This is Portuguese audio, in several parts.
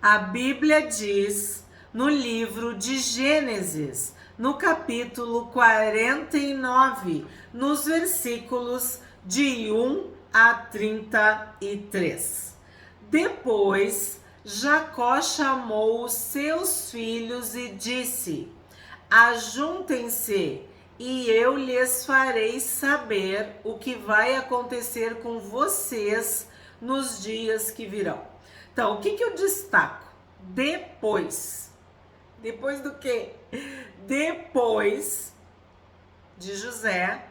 A Bíblia diz no livro de Gênesis, no capítulo 49, nos versículos de 1 a 33. Depois, Jacó chamou os seus filhos e disse: ajuntem-se, e eu lhes farei saber o que vai acontecer com vocês nos dias que virão. Então, o que eu destaco? Depois. Depois do quê? Depois de José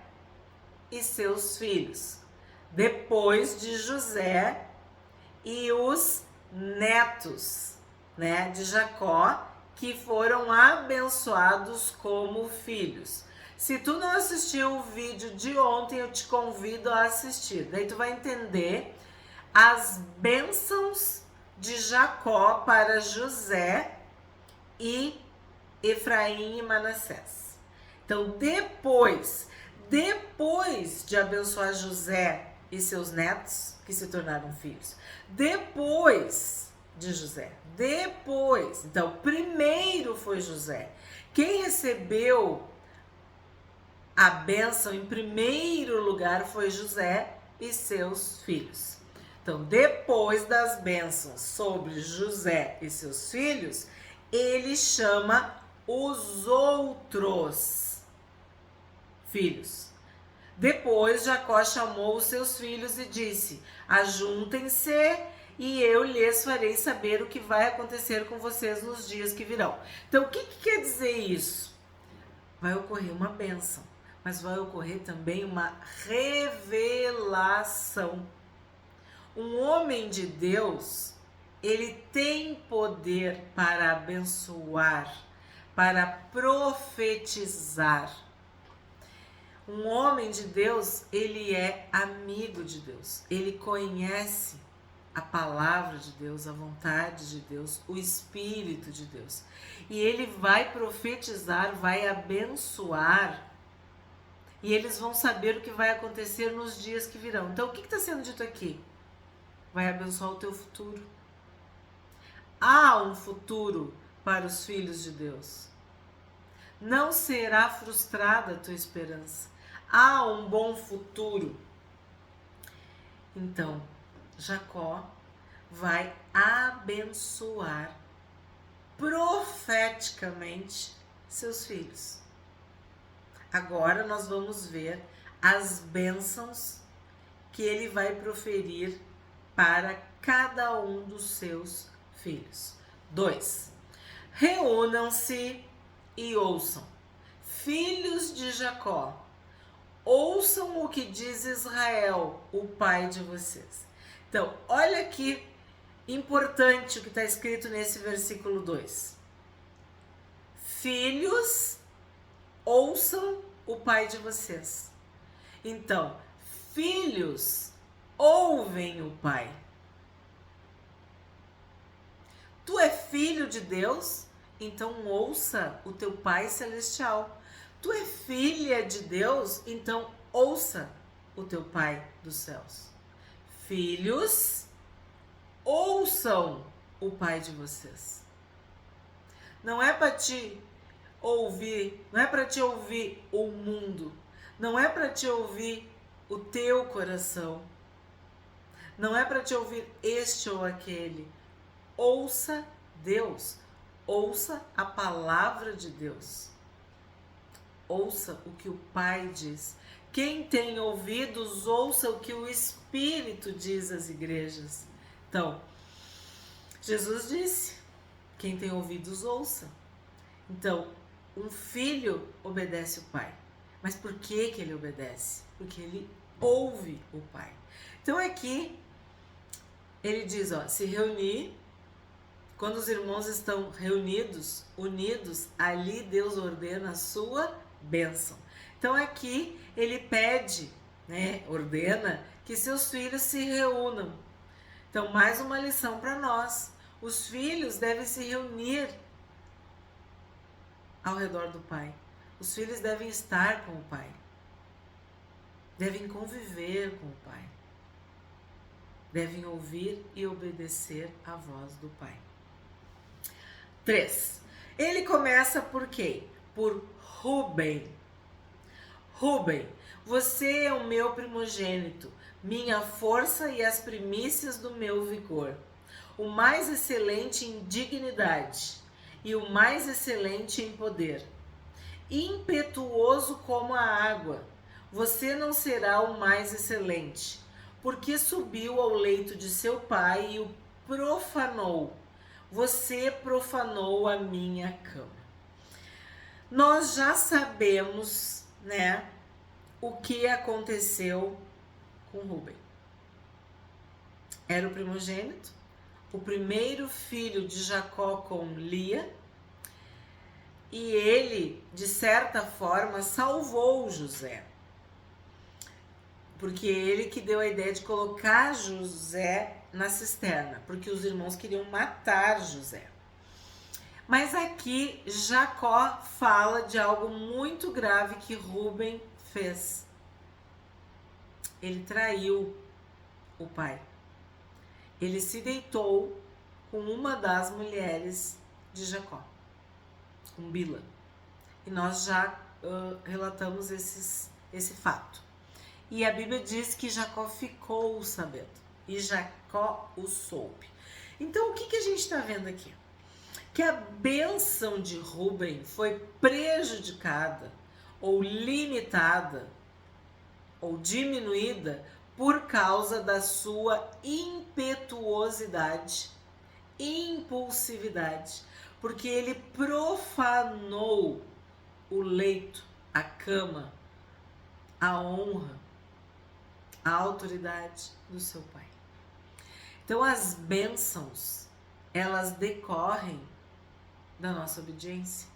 e seus filhos. Depois de José e os netos, né, de Jacó, que foram abençoados como filhos. Se tu não assistiu o vídeo de ontem, eu te convido a assistir. Daí tu vai entender as bênçãos de Jacó para José e Efraim e Manassés. Então, depois de abençoar José e seus netos, que se tornaram filhos, depois de José, então, primeiro foi José. Quem recebeu a bênção em primeiro lugar foi José e seus filhos. Então, depois das bênçãos sobre José e seus filhos, ele chama os outros filhos. Depois, Jacó chamou os seus filhos e disse: ajuntem-se e eu lhes farei saber o que vai acontecer com vocês nos dias que virão. Então, o que quer dizer isso? Vai ocorrer uma bênção, mas vai ocorrer também uma revelação. Um homem de Deus, ele tem poder para abençoar, para profetizar. Um homem de Deus, ele é amigo de Deus. Ele conhece a palavra de Deus, a vontade de Deus, o Espírito de Deus. E ele vai profetizar, vai abençoar. E eles vão saber o que vai acontecer nos dias que virão. Então, o que está sendo dito aqui? Vai abençoar o teu futuro. Há um futuro para os filhos de Deus. Não será frustrada a tua esperança. Há um bom futuro. Então, Jacó vai abençoar profeticamente seus filhos. Agora nós vamos ver as bênçãos que ele vai proferir para cada um dos seus filhos. 2. Reúnam-se e ouçam. Filhos de Jacó, ouçam o que diz Israel, o pai de vocês. Então, olha que importante o que está escrito nesse versículo 2. Filhos, ouçam o pai de vocês. Então, filhos ouvem o pai. Tu é filho de Deus? Então ouça o teu pai celestial. Tu é filha de Deus? Então ouça o teu pai dos céus. Filhos, ouçam o pai de vocês. Não é para te ouvir, não é para te ouvir o mundo, não é para te ouvir o teu coração, não é para te ouvir este ou aquele. Ouça Deus, ouça a palavra de Deus, ouça o que o Pai diz. Quem tem ouvidos, ouça o que o Espírito diz às igrejas. Então, Jesus disse, quem tem ouvidos, ouça. Então, um filho obedece o pai. Mas por que ele obedece? Porque ele ouve o pai. Então aqui, ele diz, se reunir. Quando os irmãos estão reunidos, unidos, ali Deus ordena a sua bênção. Então aqui ele pede, ordena que seus filhos se reúnam. Então mais uma lição para nós. Os filhos devem se reunir ao redor do pai. Os filhos devem estar com o pai. Devem conviver com o pai. Devem ouvir e obedecer à voz do pai. 3. Ele começa por quê? Por Ruben. Ruben, você é o meu primogênito, minha força e as primícias do meu vigor, o mais excelente em dignidade e o mais excelente em poder. Impetuoso como a água, você não será o mais excelente, porque subiu ao leito de seu pai e o profanou. Você profanou a minha cama. Nós já sabemos, né, o que aconteceu com Ruben. Era o primogênito, o primeiro filho de Jacó com Lia, e ele, de certa forma, salvou José. Porque ele que deu a ideia de colocar José na cisterna, porque os irmãos queriam matar José. Mas aqui Jacó fala de algo muito grave que Ruben fez. Ele traiu o pai. Ele se deitou com uma das mulheres de Jacó, com Bila. E nós já relatamos esse fato. E a Bíblia diz que Jacó ficou sabendo. E Jacó o soube. Então, o que a gente está vendo aqui? Que a bênção de Ruben foi prejudicada, ou limitada, ou diminuída por causa da sua impetuosidade, impulsividade, porque ele profanou o leito, a cama, a honra, a autoridade do seu pai. Então as bênçãos, elas decorrem da nossa obediência,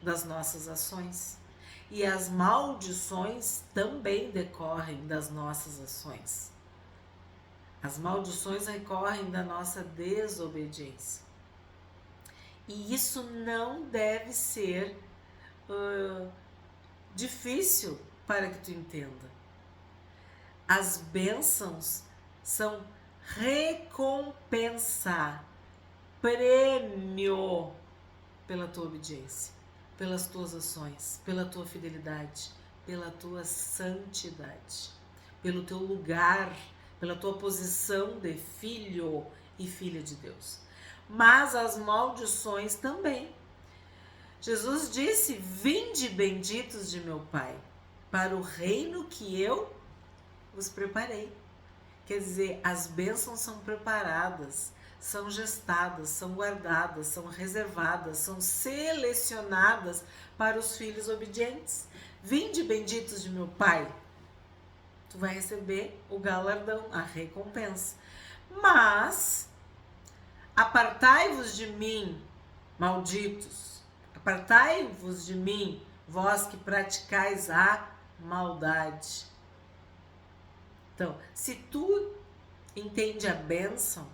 das nossas ações. E as maldições também decorrem das nossas ações. As maldições decorrem da nossa desobediência. E isso não deve ser difícil para que tu entenda. As bênçãos são recompensa, prêmio pela tua obediência, pelas tuas ações, pela tua fidelidade, pela tua santidade, pelo teu lugar, pela tua posição de filho e filha de Deus. Mas as maldições também. Jesus disse: vinde benditos de meu Pai, para o reino que eu vos preparei. Quer dizer, as bênçãos são preparadas, são gestadas, são guardadas, são reservadas, são selecionadas para os filhos obedientes. Vinde benditos de meu Pai, tu vai receber o galardão, a recompensa. Mas apartai-vos de mim, malditos, apartai-vos de mim, vós que praticais a maldade. Então, se tu entende a bênção,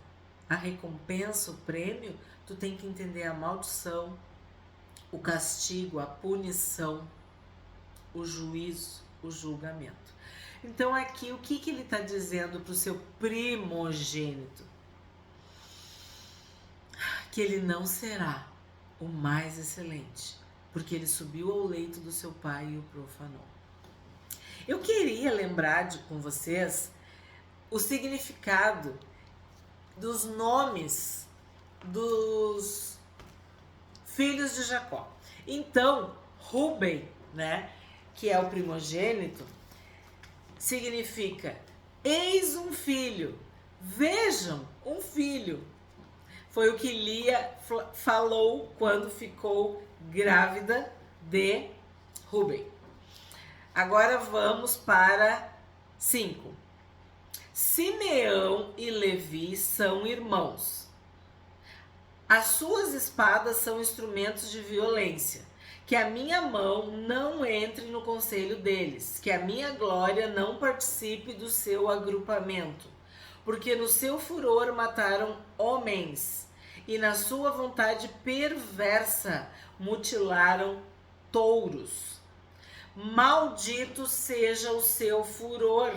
a recompensa, o prêmio, tu tem que entender a maldição, o castigo, a punição, o juízo, o julgamento. Então aqui, o que ele está dizendo para o seu primogênito? Que ele não será o mais excelente, porque ele subiu ao leito do seu pai e o profanou. Eu queria lembrar com vocês o significado dos nomes dos filhos de Jacó. Então, Ruben, né, que é o primogênito, significa eis um filho, vejam um filho. Foi o que Lia falou quando ficou grávida de Ruben. Agora vamos para 5. Simeão e Levi são irmãos. As suas espadas são instrumentos de violência. Que a minha mão não entre no conselho deles. Que a minha glória não participe do seu agrupamento. Porque no seu furor mataram homens. E na sua vontade perversa mutilaram touros. Maldito seja o seu furor,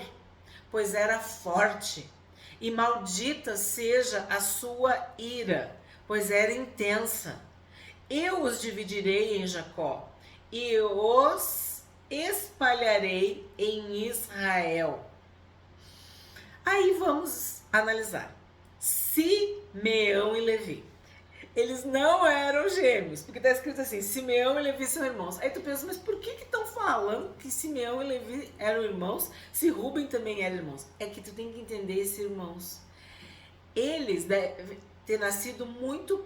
pois era forte, e maldita seja a sua ira, pois era intensa. Eu os dividirei em Jacó e os espalharei em Israel. Aí vamos analisar. Simeão e Levi. Eles não eram gêmeos, porque está escrito assim, Simeão e Levi são irmãos. Aí tu pensa, mas por que estão falando que Simeão e Levi eram irmãos, se Rúben também era irmãos? É que tu tem que entender esses irmãos. Eles devem ter nascido muito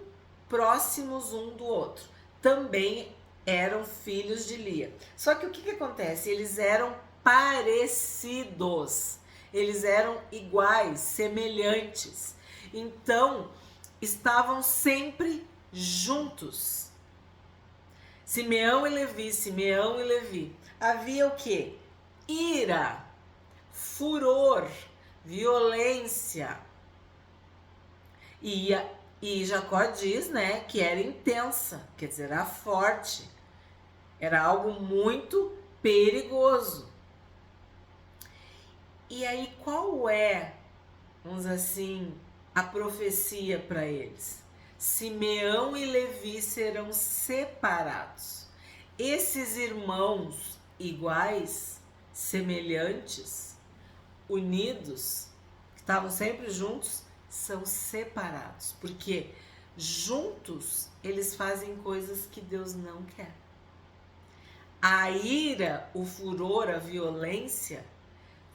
próximos um do outro. Também eram filhos de Lia. Só que o que acontece? Eles eram parecidos. Eles eram iguais, semelhantes. Então, estavam sempre juntos. Simeão e Levi, Simeão e Levi. Havia o quê? Ira, furor, violência. E Jacó diz, né, que era intensa, quer dizer, era forte. Era algo muito perigoso. E aí, qual é, vamos dizer assim, a profecia para eles? Simeão e Levi serão separados. Esses irmãos iguais, semelhantes, unidos, que estavam sempre juntos, são separados. Porque juntos eles fazem coisas que Deus não quer. A ira, o furor, a violência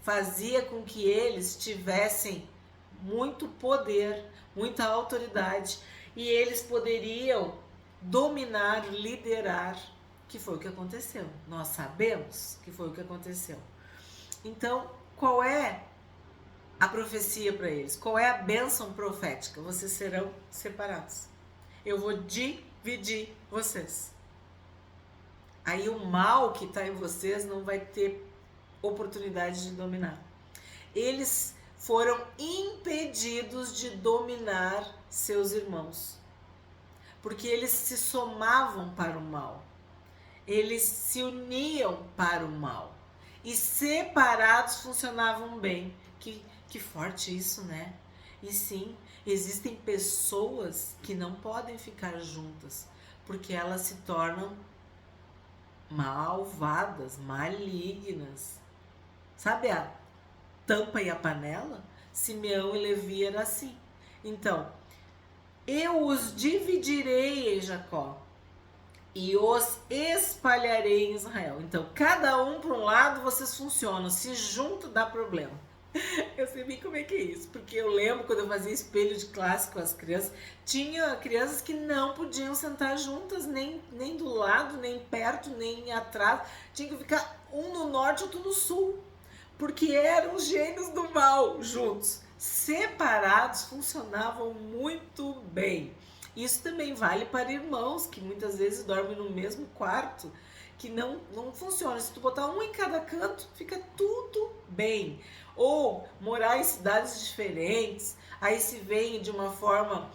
fazia com que eles tivessem muito poder, muita autoridade, e eles poderiam dominar, liderar, que foi o que aconteceu. Nós sabemos que foi o que aconteceu. Então, qual é a profecia para eles? Qual é a bênção profética? Vocês serão separados. Eu vou dividir vocês. Aí o mal que está em vocês não vai ter oportunidade de dominar. Eles foram impedidos de dominar seus irmãos, porque eles se somavam para o mal, eles se uniam para o mal, e separados funcionavam bem. Que forte isso, né? E sim, existem pessoas que não podem ficar juntas, porque elas se tornam malvadas, malignas. Sabe a tampa e a panela? Simeão e Levi era assim. Então, eu os dividirei em Jacó e os espalharei em Israel. Então, cada um para um lado, vocês funcionam. Se junto, dá problema. Eu sei bem como é que é isso, porque eu lembro quando eu fazia espelho de classe com as crianças, tinha crianças que não podiam sentar juntas, nem do lado, nem perto, nem atrás. Tinha que ficar um no norte, outro no sul, porque eram gênios do mal juntos. Separados funcionavam muito bem. Isso também vale para irmãos que muitas vezes dormem no mesmo quarto, que não funciona. Se tu botar um em cada canto, fica tudo bem. Ou morar em cidades diferentes, aí se veem de uma forma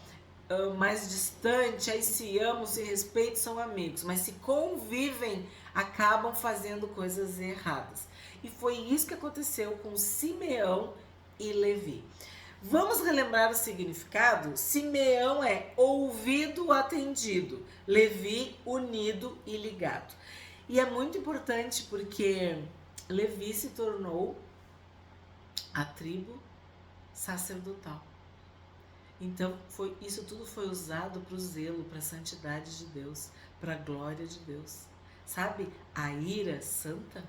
mais distante, aí se amam, se respeitam, são amigos, mas se convivem, acabam fazendo coisas erradas. E foi isso que aconteceu com Simeão e Levi. Vamos relembrar o significado? Simeão é ouvido, atendido. Levi, unido e ligado. E é muito importante porque Levi se tornou a tribo sacerdotal. Então, isso tudo foi usado para o zelo, para a santidade de Deus, para a glória de Deus. Sabe? A ira santa.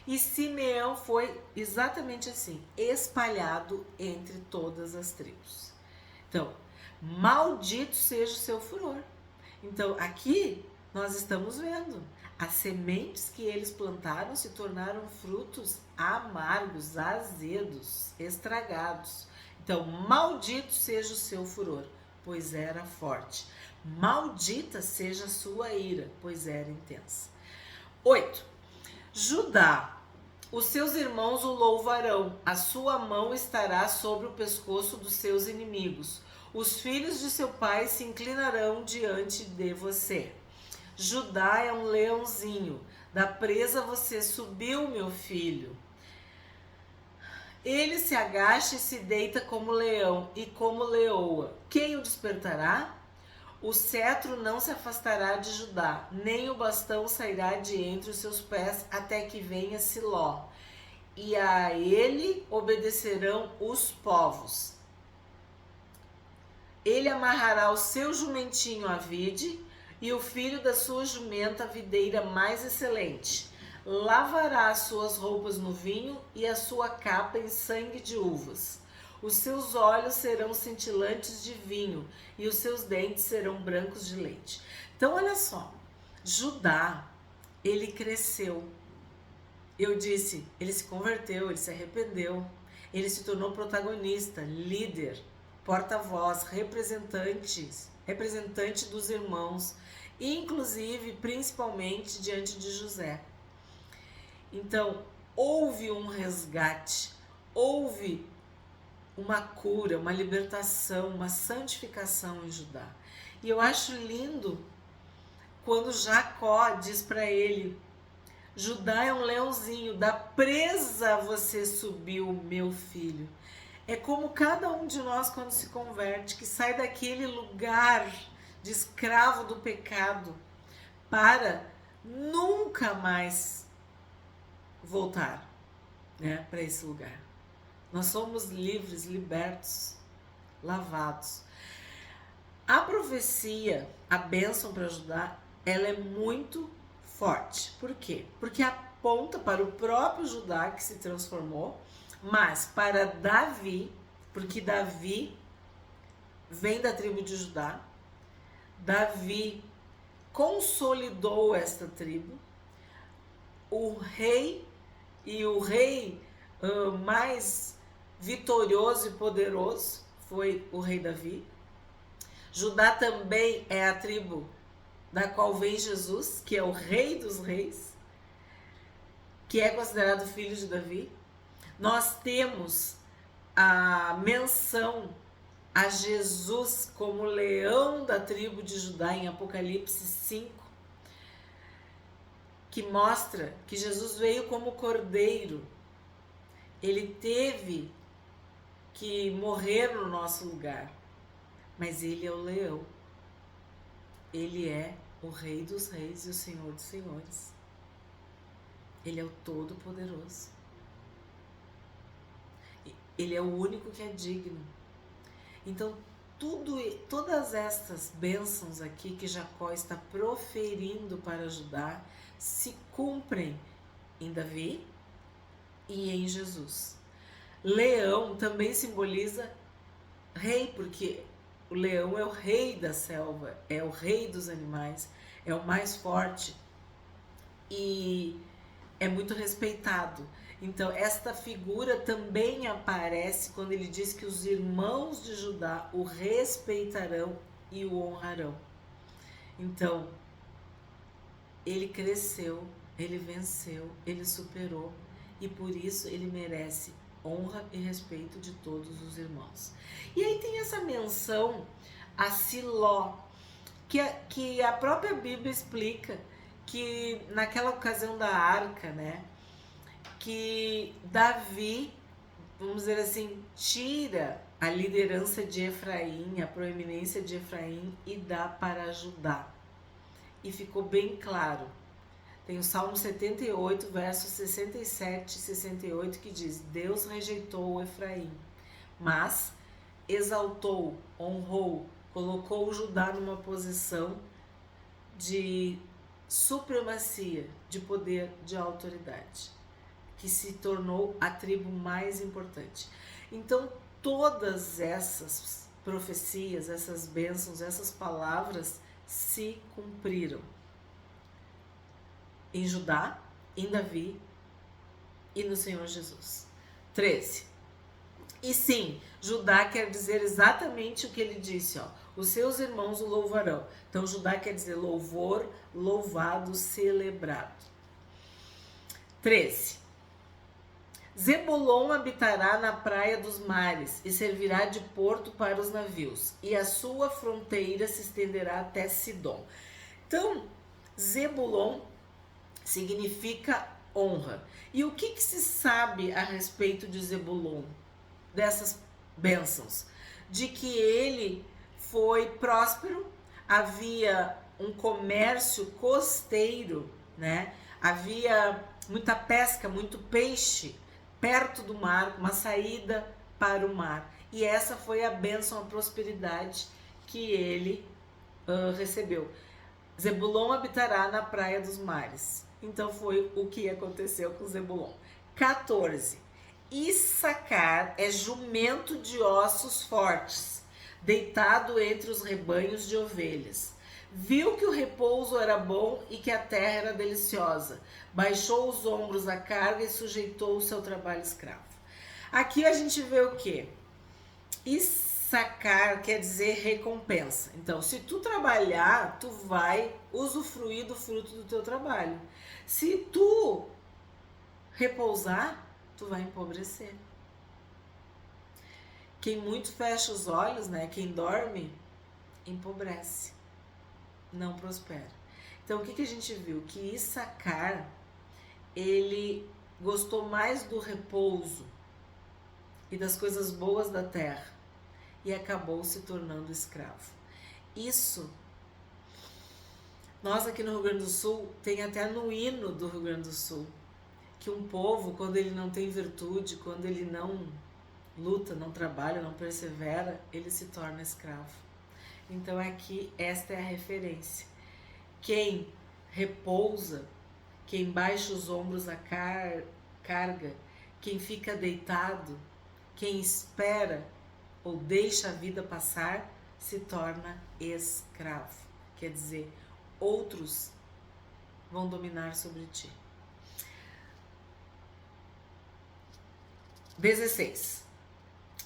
E Simeão foi exatamente assim, espalhado entre todas as tribos. Então, maldito seja o seu furor. Então, aqui nós estamos vendo, as sementes que eles plantaram se tornaram frutos amargos, azedos, estragados. Então, maldito seja o seu furor, pois era forte. Maldita seja a sua ira, pois era intensa. 8. Judá, os seus irmãos o louvarão, a sua mão estará sobre o pescoço dos seus inimigos. Os filhos de seu pai se inclinarão diante de você. Judá é um leãozinho, da presa você subiu, meu filho. Ele se agacha e se deita como leão e como leoa. Quem o despertará? O cetro não se afastará de Judá, nem o bastão sairá de entre os seus pés, até que venha Siló. E a ele obedecerão os povos. Ele amarrará o seu jumentinho à vide, e o filho da sua jumenta à videira mais excelente. Lavará as suas roupas no vinho e a sua capa em sangue de uvas. Os seus olhos serão cintilantes de vinho e os seus dentes serão brancos de leite. Então, olha só, Judá, ele cresceu. Eu disse, ele se converteu, ele se arrependeu, ele se tornou protagonista, líder, porta-voz, representante dos irmãos, inclusive, principalmente, diante de José. Então, houve um resgate, houve uma cura, uma libertação, uma santificação em Judá. E eu acho lindo quando Jacó diz para ele: Judá é um leãozinho, da presa você subiu, meu filho. É como cada um de nós quando se converte, que sai daquele lugar de escravo do pecado para nunca mais voltar, né, para esse lugar. Nós somos livres, libertos, lavados. A profecia, a bênção para Judá, ela é muito forte. Por quê? Porque aponta para o próprio Judá que se transformou, mas para Davi, porque Davi vem da tribo de Judá. Davi consolidou esta tribo. O rei mais vitorioso e poderoso foi o rei Davi. Judá também é a tribo da qual vem Jesus, que é o rei dos reis, que é considerado filho de Davi. Nós temos a menção a Jesus como leão da tribo de Judá em Apocalipse 5, que mostra que Jesus veio como cordeiro. Ele teve que morrer no nosso lugar, mas ele é o leão. Ele é o rei dos reis e o senhor dos senhores. Ele é o todo-poderoso. Ele é o único que é digno. Então, todas estas bênçãos aqui que Jacó está proferindo para Judá se cumprem em Davi e em Jesus. Leão também simboliza rei, porque o leão é o rei da selva, é o rei dos animais, é o mais forte e é muito respeitado. Então, esta figura também aparece quando ele diz que os irmãos de Judá o respeitarão e o honrarão. Então, ele cresceu, ele venceu, ele superou e por isso ele merece honra e respeito de todos os irmãos. E aí tem essa menção a Siló, que a própria Bíblia explica que naquela ocasião da arca, né, que Davi, vamos dizer assim, tira a liderança de Efraim, a proeminência de Efraim e dá para Judá. E ficou bem claro. Tem o Salmo 78, versos 67 e 68, que diz: Deus rejeitou Efraim, mas exaltou, honrou, colocou Judá numa posição de supremacia, de poder, de autoridade, que se tornou a tribo mais importante. Então, todas essas profecias, essas bênçãos, essas palavras se cumpriram em Judá, em Davi e no Senhor Jesus. 13. E sim, Judá quer dizer exatamente o que ele disse, ó. Os seus irmãos o louvarão. Então, Judá quer dizer louvor, louvado, celebrado. 13. Zebulon habitará na praia dos mares e servirá de porto para os navios, e a sua fronteira se estenderá até Sidom. Então, Zebulon significa honra. E o que se sabe a respeito de Zebulon, dessas bênçãos? De que ele foi próspero, havia um comércio costeiro, né? Havia muita pesca, muito peixe perto do mar, uma saída para o mar. E essa foi a bênção, a prosperidade que ele recebeu. Zebulon habitará na praia dos mares. Então foi o que aconteceu com Zebulon. 14. Issacar é jumento de ossos fortes, deitado entre os rebanhos de ovelhas. Viu que o repouso era bom e que a terra era deliciosa. Baixou os ombros à carga e sujeitou o seu trabalho escravo. Aqui a gente vê o quê? Issacar quer dizer recompensa. Então, se tu trabalhar, tu vai usufruir do fruto do teu trabalho. Se tu repousar, tu vai empobrecer. Quem muito fecha os olhos, né? Quem dorme, empobrece, não prospera. Então, o que a gente viu? Que Issacar, ele gostou mais do repouso e das coisas boas da terra e acabou se tornando escravo. Isso, nós aqui no Rio Grande do Sul, tem até no hino do Rio Grande do Sul, que um povo, quando ele não tem virtude, quando ele não luta, não trabalha, não persevera, ele se torna escravo. Então aqui, esta é a referência. Quem repousa, quem baixa os ombros à carga, quem fica deitado, quem espera ou deixa a vida passar, se torna escravo. Quer dizer, outros vão dominar sobre ti. 16.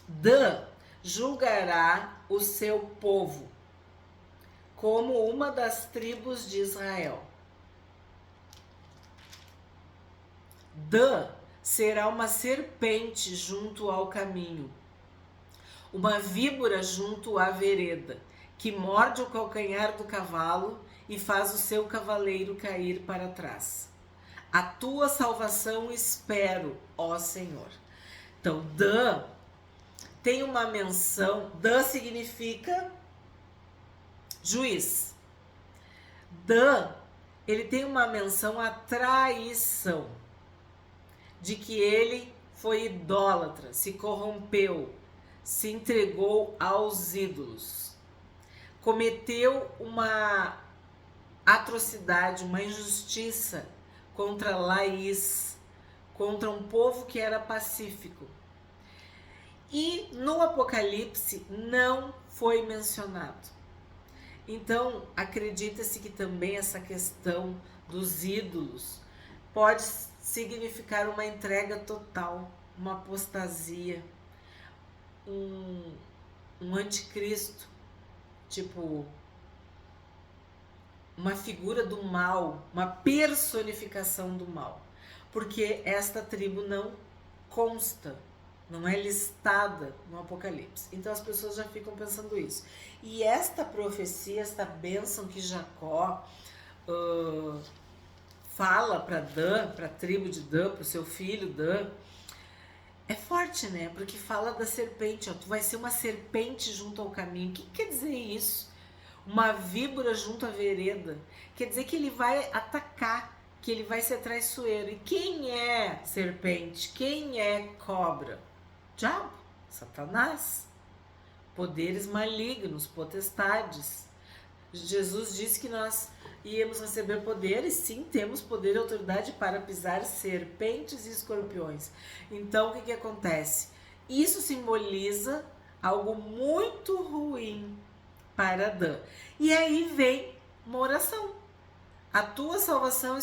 Dan julgará o seu povo como uma das tribos de Israel. Dan será uma serpente junto ao caminho, uma víbora junto à vereda, que morde o calcanhar do cavalo e faz o seu cavaleiro cair para trás. A tua salvação espero, ó Senhor. Então, Dan tem uma menção, Dan significa juiz. Dan, ele tem uma menção à traição, de que ele foi idólatra, se corrompeu, se entregou aos ídolos, cometeu uma atrocidade, uma injustiça contra Laís, contra um povo que era pacífico. E no Apocalipse não foi mencionado. Então, acredita-se que também essa questão dos ídolos pode significar uma entrega total, uma apostasia, um anticristo, tipo uma figura do mal, uma personificação do mal, porque esta tribo não consta, não é listada no Apocalipse. Então as pessoas já ficam pensando isso. E esta profecia, esta bênção que Jacó fala para Dan, para a tribo de Dan, para o seu filho Dan, é forte, né? Porque fala da serpente, ó, tu vai ser uma serpente junto ao caminho. O que quer dizer isso? Uma víbora junto à vereda. Quer dizer que ele vai atacar, que ele vai ser traiçoeiro. E quem é serpente? Quem é cobra? Diabo, Satanás, poderes malignos, potestades. Jesus disse que nós íamos receber poderes, sim, temos poder e autoridade para pisar serpentes e escorpiões. Então, o que acontece? Isso simboliza algo muito ruim para Dan. E aí vem uma oração. A tua salvação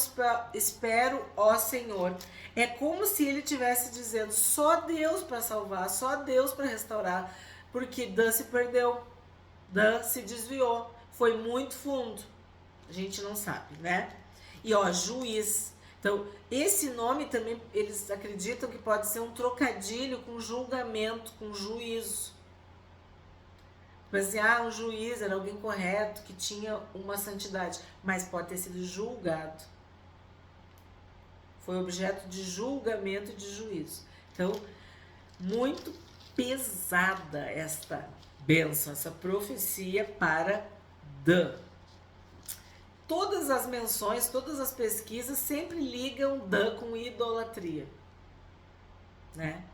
espero, ó Senhor. É como se ele estivesse dizendo, só Deus para salvar, só Deus para restaurar, porque Dan se perdeu, Dan se desviou, foi muito fundo. A gente não sabe, né? E ó, juiz. Então, esse nome também, eles acreditam que pode ser um trocadilho com julgamento, com juízo. Mas assim, um juiz era alguém correto, que tinha uma santidade, mas pode ter sido julgado. Foi objeto de julgamento e de juízo. Então, muito pesada esta bênção, essa profecia para Dan. Todas as menções, todas as pesquisas sempre ligam Dan com idolatria, né?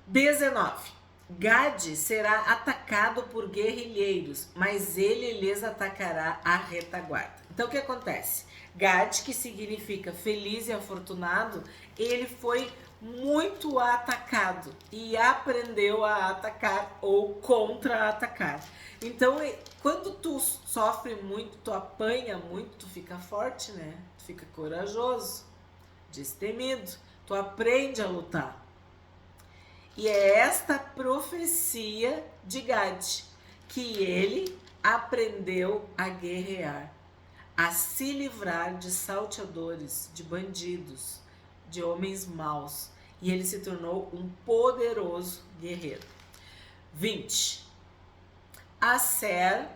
19. Gade será atacado por guerrilheiros, mas ele lhes atacará a retaguarda. Então o que acontece? Gade, que significa feliz e afortunado, ele foi muito atacado e aprendeu a atacar ou contra-atacar. Então, quando tu sofre muito, tu apanha muito, tu fica forte, né? Tu fica corajoso, destemido, tu aprende a lutar. E é esta profecia de Gade, que ele aprendeu a guerrear, a se livrar de salteadores, de bandidos, de homens maus. E ele se tornou um poderoso guerreiro. 20. Asser,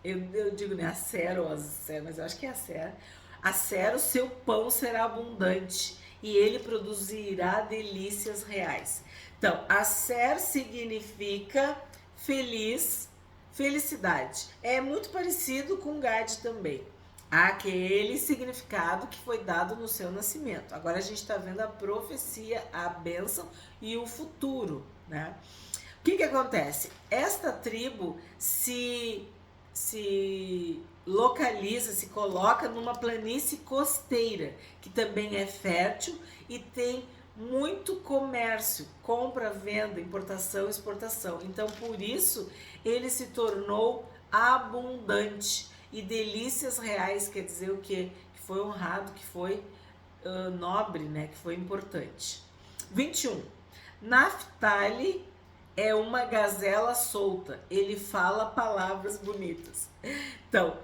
eu digo né, Asser ou Asser, mas eu acho que é Asser. Asser, o seu pão será abundante e ele produzirá delícias reais. Então, Asser significa feliz, felicidade. É muito parecido com Gade também. Aquele significado que foi dado no seu nascimento. Agora a gente está vendo a profecia, a bênção e o futuro, né? O que acontece? Esta tribo se localiza, se coloca numa planície costeira, que também é fértil e tem muito comércio, compra, venda, importação, exportação. Então, por isso, ele se tornou abundante. E delícias reais quer dizer o quê? Que foi honrado, que foi nobre, né? Que foi importante. 21. Naphtali é uma gazela solta. Ele fala palavras bonitas. Então,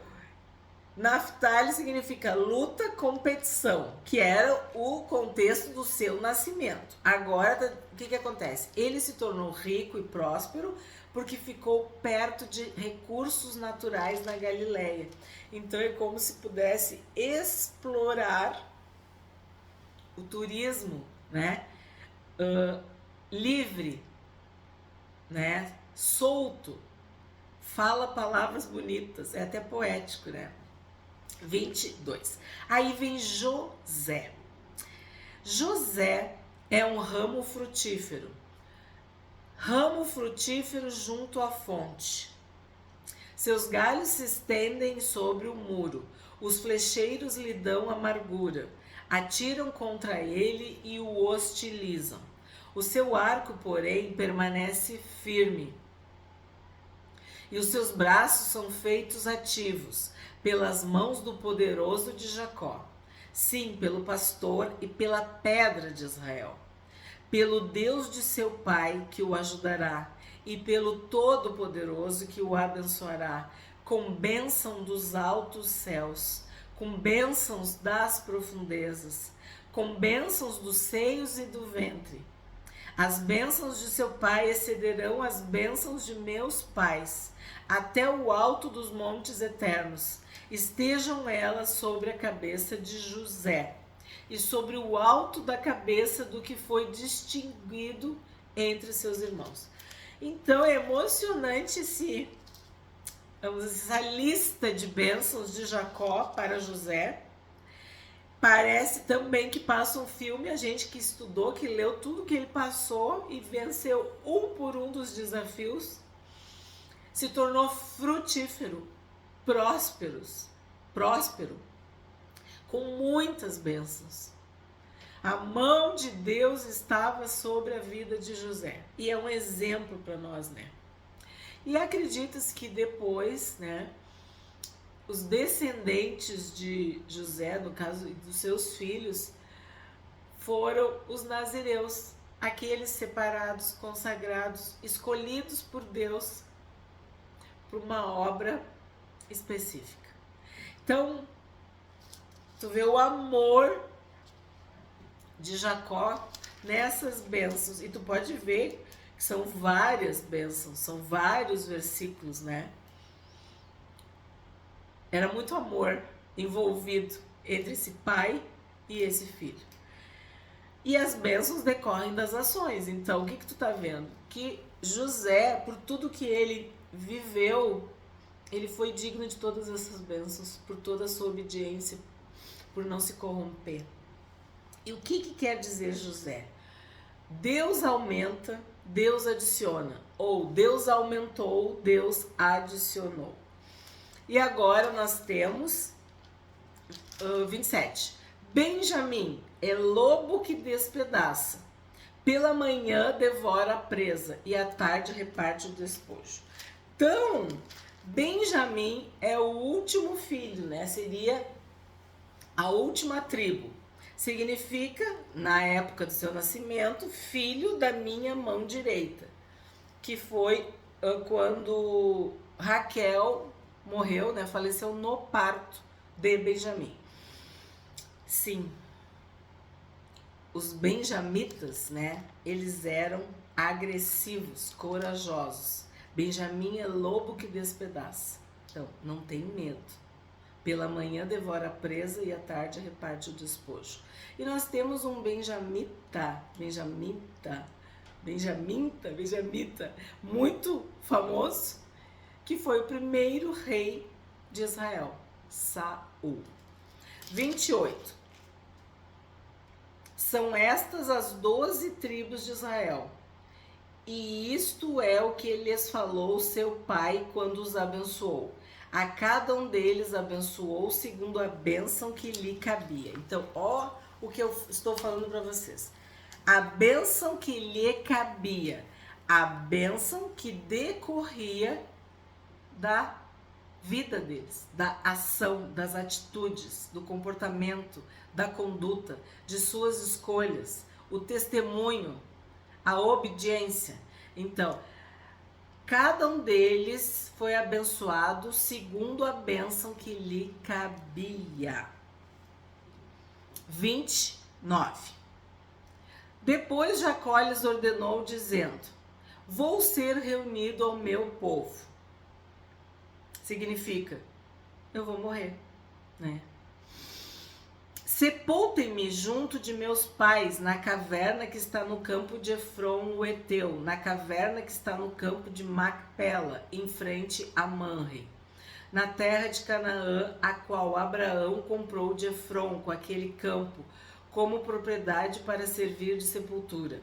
Naphtali significa luta, competição, que era o contexto do seu nascimento. Agora, o que acontece? Ele se tornou rico e próspero porque ficou perto de recursos naturais na Galileia. Então, é como se pudesse explorar o turismo, né? Livre, né? Solto. Fala palavras bonitas. É até poético, né? 22. Aí vem José. José é um ramo frutífero. Ramo frutífero junto à fonte. Seus galhos se estendem sobre o muro. Os flecheiros lhe dão amargura. Atiram contra ele e o hostilizam. O seu arco, porém, permanece firme. E os seus braços são feitos ativos pelas mãos do poderoso de Jacó. Sim, pelo pastor e pela pedra de Israel. Pelo Deus de seu pai que o ajudará e pelo Todo-Poderoso que o abençoará, com bênção dos altos céus, com bênçãos das profundezas, com bênçãos dos seios e do ventre. As bênçãos de seu pai excederão as bênçãos de meus pais, até o alto dos montes eternos. Estejam elas sobre a cabeça de José, e sobre o alto da cabeça do que foi distinguido entre seus irmãos. Então é emocionante essa lista de bênçãos de Jacó para José. Parece também que passa um filme, a gente que estudou, que leu tudo que ele passou e venceu um por um dos desafios, se tornou frutífero, próspero, com muitas bênçãos. A mão de Deus estava sobre a vida de José. E é um exemplo para nós, né? E acredita-se que depois, né, os descendentes de José, no caso dos seus filhos, foram os nazireus, aqueles separados, consagrados, escolhidos por Deus para uma obra específica. Então, tu vê o amor de Jacó nessas bênçãos, e tu pode ver que são várias bênçãos, são vários versículos, né? Era muito amor envolvido entre esse pai e esse filho. E as bênçãos decorrem das ações. Então, o que tu tá vendo? Que José, por tudo que ele viveu, Ele foi digno de todas essas bênçãos, por toda a sua obediência, por não se corromper. E o que quer dizer José? Deus aumenta, Deus adiciona. Ou Deus aumentou, Deus adicionou. E agora nós temos 27. Benjamim é lobo que despedaça. Pela manhã devora a presa e à tarde reparte o despojo. Então, Benjamim é o último filho, né? Seria a última tribo. Significa, na época do seu nascimento, filho da minha mão direita. Que foi quando Raquel morreu, né? Faleceu no parto de Benjamim. Sim, os benjamitas, né? Eles eram agressivos, corajosos. Benjamim é lobo que despedaça. Então, não tem medo. Pela manhã devora a presa e à tarde reparte o despojo. E nós temos um benjamita, muito famoso, que foi o primeiro rei de Israel, Saul. 28. São estas as 12 tribos de Israel. E isto é o que lhes falou seu pai quando os abençoou. A cada um deles abençoou segundo a bênção que lhe cabia. Então, ó o que eu estou falando para vocês. A bênção que lhe cabia. A bênção que decorria da vida deles, da ação, das atitudes, do comportamento, da conduta, de suas escolhas, o testemunho, a obediência. Então, cada um deles foi abençoado segundo a bênção que lhe cabia. 29. Depois Jacó lhes ordenou, dizendo: vou ser reunido ao meu povo. Significa, eu vou morrer, né? Sepultem-me junto de meus pais na caverna que está no campo de Efron, o Heteu, na caverna que está no campo de Macpela, em frente a Manre, na terra de Canaã, a qual Abraão comprou de Efron, com aquele campo, como propriedade para servir de sepultura.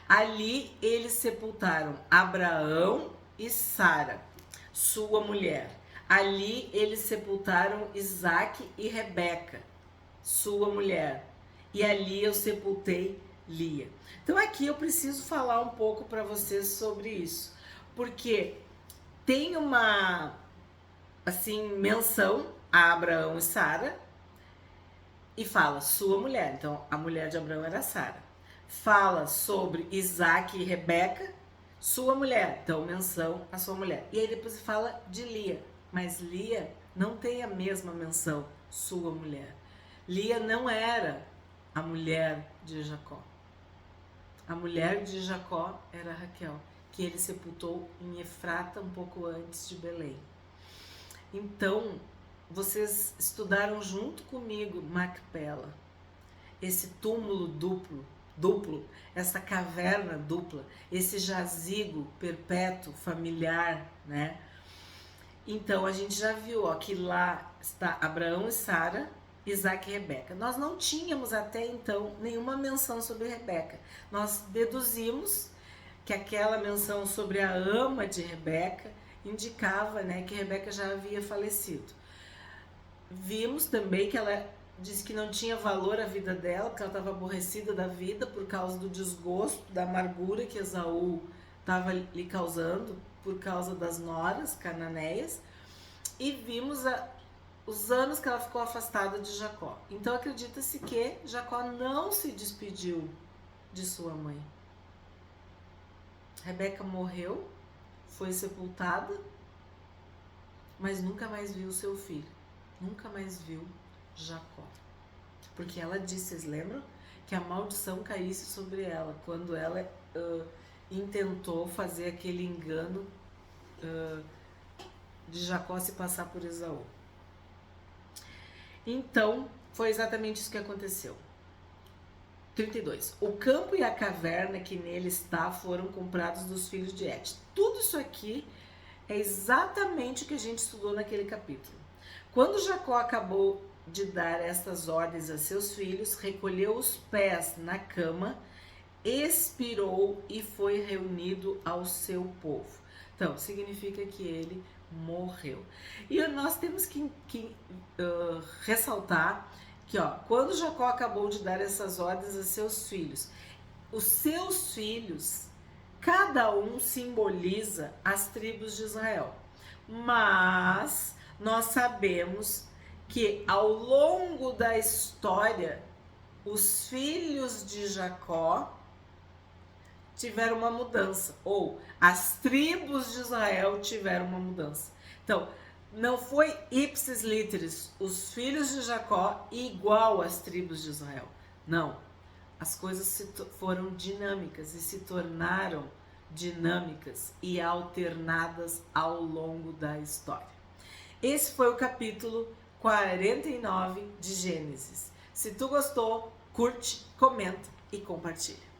Ali eles sepultaram Abraão e Sara, sua mulher. Ali eles sepultaram Isaque e Rebeca, sua mulher. E ali eu sepultei Lia. Então aqui eu preciso falar um pouco para vocês sobre isso, porque tem uma menção a Abraão e Sara e fala sua mulher. Então a mulher de Abraão era Sara. Fala sobre Isaque e Rebeca, sua mulher. Então menção a sua mulher. E aí depois fala de Lia. Mas Lia não tem a mesma menção, sua mulher. Lia não era a mulher de Jacó. A mulher de Jacó era Raquel, que ele sepultou em Efrata um pouco antes de Belém. Então, vocês estudaram junto comigo Macpela, esse túmulo duplo, essa caverna dupla, esse jazigo perpétuo, familiar, né? Então, a gente já viu que lá está Abraão e Sara, Isaque e Rebeca. Nós não tínhamos até então nenhuma menção sobre Rebeca. Nós deduzimos que aquela menção sobre a ama de Rebeca indicava, né, que Rebeca já havia falecido. Vimos também que ela disse que não tinha valor a vida dela, porque ela estava aborrecida da vida por causa do desgosto, da amargura que Esaú estava lhe causando por causa das noras cananeias, e vimos os anos que ela ficou afastada de Jacó. Então acredita-se que Jacó não se despediu de sua mãe. Rebeca morreu, foi sepultada, mas nunca mais viu seu filho, nunca mais viu Jacó. Porque ela disse, vocês lembram? Que a maldição caísse sobre ela quando ela intentou fazer aquele engano de Jacó se passar por Esaú. Então, foi exatamente isso que aconteceu. 32. O campo e a caverna que nele está foram comprados dos filhos de Et. Tudo isso aqui É exatamente o que a gente estudou naquele capítulo. Quando Jacó acabou de dar estas ordens a seus filhos, recolheu os pés na cama, expirou e foi reunido ao seu povo. Então, significa que ele morreu. E nós temos que ressaltar que, quando Jacó acabou de dar essas ordens a seus filhos, os seus filhos, cada um simboliza as tribos de Israel. Mas nós sabemos que ao longo da história, os filhos de Jacó tiveram uma mudança, ou as tribos de Israel tiveram uma mudança. Então, não foi ipsis literis, os filhos de Jacó igual às tribos de Israel. Não, as coisas foram dinâmicas e se tornaram dinâmicas e alternadas ao longo da história. Esse foi o capítulo 49 de Gênesis. Se tu gostou, curte, comenta e compartilha.